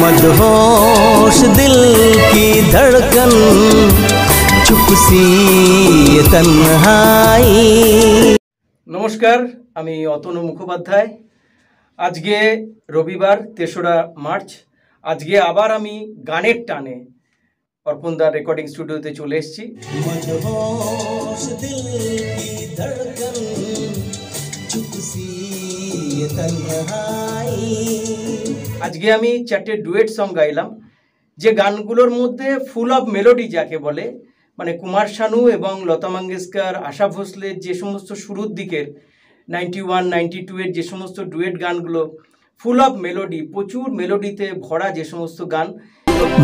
मदहोश दिल की धड़कन चुप सी ये तन्हाई। नमस्कार, आमी अतनु मुखोपाध्याय। आज के रविवार 3रा मार्च। आज के आबार आमी गानेर टाने अर्पणदार रेकर्डिंग स्टूडियोते चले एसेछि। मदहोश दिल की धड़कन चुप सी ये तन्हाई। आज के आमी 4टे डुएट सॉन्ग गाइलाम, जे गानगुलोर मध्य फुल अफ मेलोडी जाके बोले, माने कुमार शानू एवं लता मंगेशकर, आशा भोसलेर जे समस्त शुरूर दिकेर 91, 92 एर जे समस्त डुएट गानगुलो फुल अफ मेलोडी, प्रचुर मेलोडीते भरा जे समस्त गान।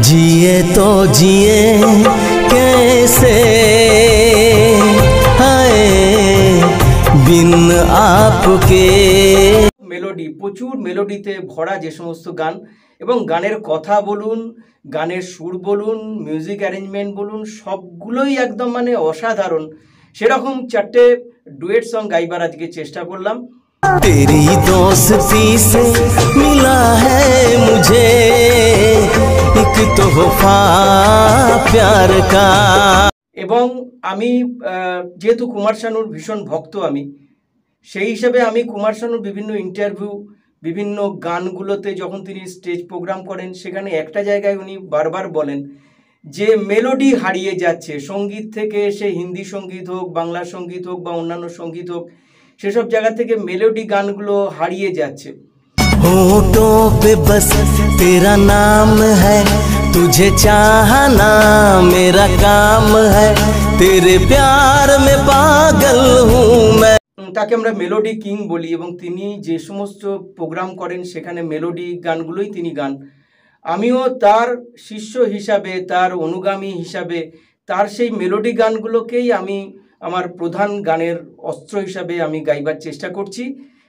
जिए तो जिए कैसे हाय बिन आपके, मेलोडी प्रचुर मेलोडीते भरा जे समस्त गान এবং গানের কথা বলুন, গানের সুর বলুন, মিউজিক অ্যারেঞ্জমেন্ট বলুন, সবগুলোই একদম মানে অসাধারণ। সেরকম 4টে ডুয়েট সং গাইবার আজকে চেষ্টা করলাম। तेरी दोस्ती से मिला है मुझे एक तोहफा प्यार का। এবং আমি যেহেতু কুমার শানুর ভীষণ ভক্ত, আমি সেই হিসাবে আমি কুমার শানুর বিভিন্ন ইন্টারভিউ, বিভিন্ন গানগুলোতে যখন তিনি স্টেজ প্রোগ্রাম করেন, সেখানে একটা জায়গায় উনি বারবার বলেন যে মেলোডি হারিয়ে যাচ্ছে। সঙ্গীত থেকে এসে হিন্দি সঙ্গীত হোক, বাংলা সঙ্গীত হোক বা অন্যান্য সঙ্গীত হোক, সেসব জায়গা থেকে মেলোডি গানগুলো হারিয়ে যাচ্ছে। होठों पे बस तेरा नाम है, तुझे चाहना मेरा काम है, तेरे प्यार में पागल हूँ मैं। তাকে আমরা মেলোডি কিং বলি এবং তিনি যে সমস্ত প্রোগ্রাম করেন সেখানে মেলোডি গানগুলোই তিনি গান। আমিও তার শিষ্য হিসাবে, তার অনুগামী হিসাবে তার সেই মেলোডি গানগুলোকেই আমি আমার প্রধান গানের অস্ত্র হিসাবে আমি গাইবার চেষ্টা করছি।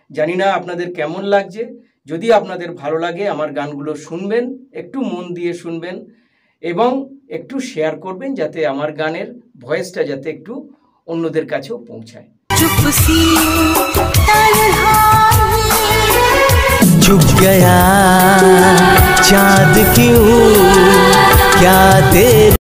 জানি না আপনাদের কেমন লাগছে। যদি আপনাদের ভালো লাগে আমার গানগুলো শুনবেন, একটু মন দিয়ে শুনবেন এবং একটু শেয়ার করবেন, যাতে আমার গানের ভয়েসটা যাতে একটু অন্যদের কাছেও পৌঁছায়। चुप गया चाँद क्यों क्या तेरे